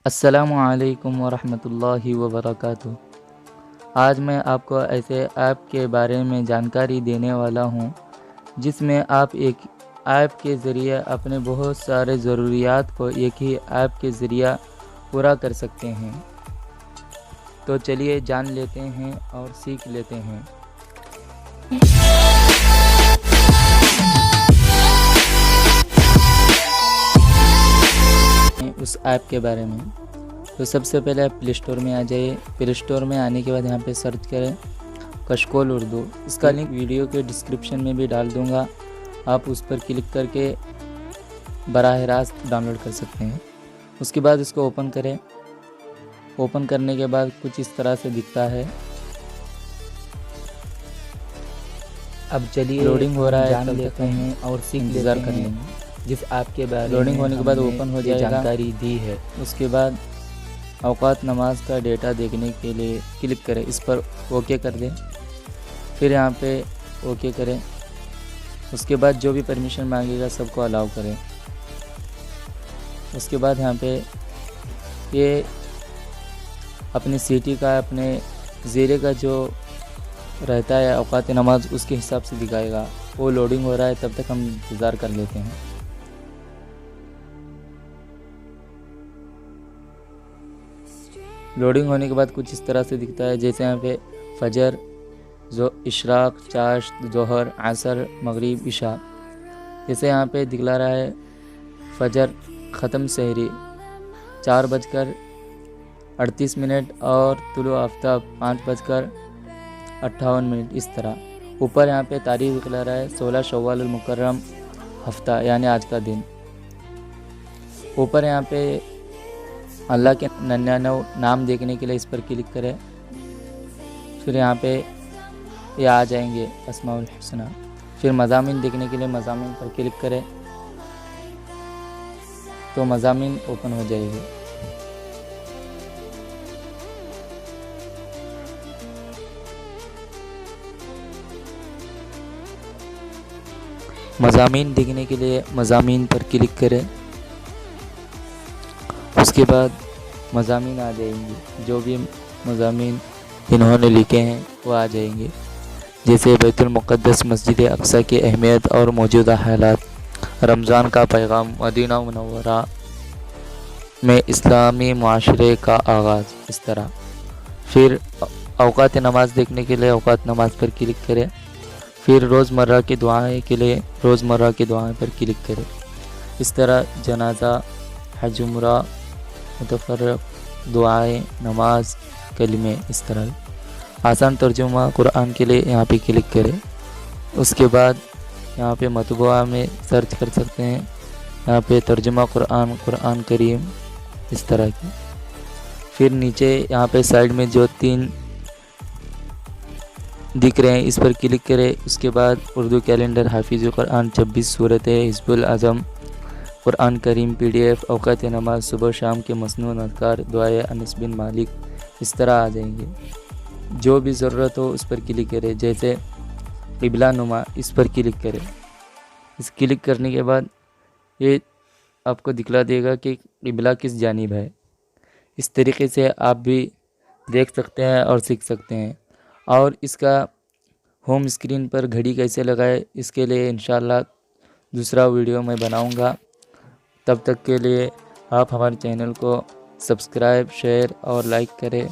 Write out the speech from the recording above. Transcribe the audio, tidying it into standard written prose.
السلام علیکم ورحمۃ اللہ وبرکاتہ۔ آج میں آپ کو ایسے ایپ کے بارے میں جانکاری دینے والا ہوں جس میں آپ ایک ایپ کے ذریعے اپنے بہت سارے ضروریات کو ایک ہی ایپ کے ذریعہ پورا کر سکتے ہیں۔ تو چلیے جان لیتے ہیں اور سیکھ لیتے ہیں اس ایپ کے بارے میں۔ تو سب سے پہلے آپ پلے اسٹور میں آ جائیے۔ پلے اسٹور میں آنے کے بعد یہاں پہ سرچ کریں کشکول اردو۔ اس کا لنک ویڈیو کے ڈسکرپشن میں بھی ڈال دوں گا، آپ اس پر کلک کر کے براہ راست ڈاؤن لوڈ کر سکتے ہیں۔ اس کے بعد اس کو اوپن کریں۔ اوپن کرنے کے بعد کچھ اس طرح سے دکھتا ہے۔ اب چلیے لوڈنگ ہو رہا ہے، جان لیتے ہیں اور سیکھ انتظار کر لیں گے جس ایپ کے بارے میں لوڈنگ ہونے کے بعد اوپن ہو جائے گا، جانکاری دی ہے۔ اس کے بعد اوقات نماز کا ڈیٹا دیکھنے کے لیے کلک کریں، اس پر اوکے کر دیں، پھر یہاں پہ اوکے کریں۔ اس کے بعد جو بھی پرمیشن مانگے گا سب کو الاؤ کریں۔ اس کے بعد یہاں پہ یہ اپنی سٹی کا اپنے ضلع کا جو رہتا ہے اوقات نماز اس کے حساب سے دکھائے گا۔ وہ لوڈنگ ہو رہا ہے، تب تک ہم انتظار کر لیتے ہیں۔ لوڈنگ ہونے کے بعد کچھ اس طرح سے دکھتا ہے، جیسے یہاں پہ فجر، اشراق، چاشت، ظہر، عصر، مغرب، عشاء۔ جیسے یہاں پہ دکھلا رہا ہے فجر ختم سحری 4:38 اور طلوع آفتاب 5:58۔ اس طرح اوپر یہاں پہ تاریخ دکھلا رہا ہے 16 شوال المکرم ہفتہ، یعنی آج کا دن۔ اوپر یہاں پہ اللہ کے 99 نام دیکھنے کے لیے اس پر کلک کریں، پھر یہاں پہ یہ آ جائیں گے اسماء الحسنہ۔ پھر مضامین دیکھنے کے لیے مضامین پر کلک کریں تو مضامین اوپن ہو جائے گے۔ مضامین دیکھنے کے لیے مضامین پر کلک کریں، اس کے بعد مضامین آ جائیں گے، جو بھی مضامین انہوں نے لکھے ہیں وہ آ جائیں گے، جیسے بیت المقدس، مسجد اقصی کی اہمیت اور موجودہ حالات، رمضان کا پیغام، مدینہ منورہ میں اسلامی معاشرے کا آغاز۔ اس طرح پھر اوقات نماز دیکھنے کے لیے اوقات نماز پر کلک کریں، پھر روزمرہ کی دعائیں کے لیے روزمرہ کی دعائیں پر کلک کریں۔ اس طرح جنازہ، حج، عمرہ، متفرق، دعائیں، نماز، کلمے، اس طرح آسان ترجمہ قرآن کے لیے یہاں پہ کلک کریں۔ اس کے بعد یہاں پہ مطبوعہ میں سرچ کر سکتے ہیں، یہاں پہ ترجمہ قرآن، قرآن کریم، اس طرح کی۔ پھر نیچے یہاں پہ سائیڈ میں جو 3 دکھ رہے ہیں اس پر کلک کریں۔ اس کے بعد اردو کیلنڈر، حافظ قرآن، 26 صورتیں، حزب العظم، قرآن کریم PDF، اوقات نماز، صبح و شام کے مسنون اذکار، دعائے انس بن مالک، اس طرح آ جائیں گے۔ جو بھی ضرورت ہو اس پر کلک کریں، جیسے قبلہ نما، اس پر کلک کریں۔ اس کلک کرنے کے بعد یہ آپ کو دکھلا دے گا کہ قبلہ کس جانب ہے۔ اس طریقے سے آپ بھی دیکھ سکتے ہیں اور سیکھ سکتے ہیں۔ اور اس کا ہوم اسکرین پر گھڑی کیسے لگائے، اس کے لیے انشاءاللہ دوسرا ویڈیو میں بناؤں گا۔ تب تک کے لیے آپ ہمارے چینل کو سبسکرائب، شیئر اور لائک کریں۔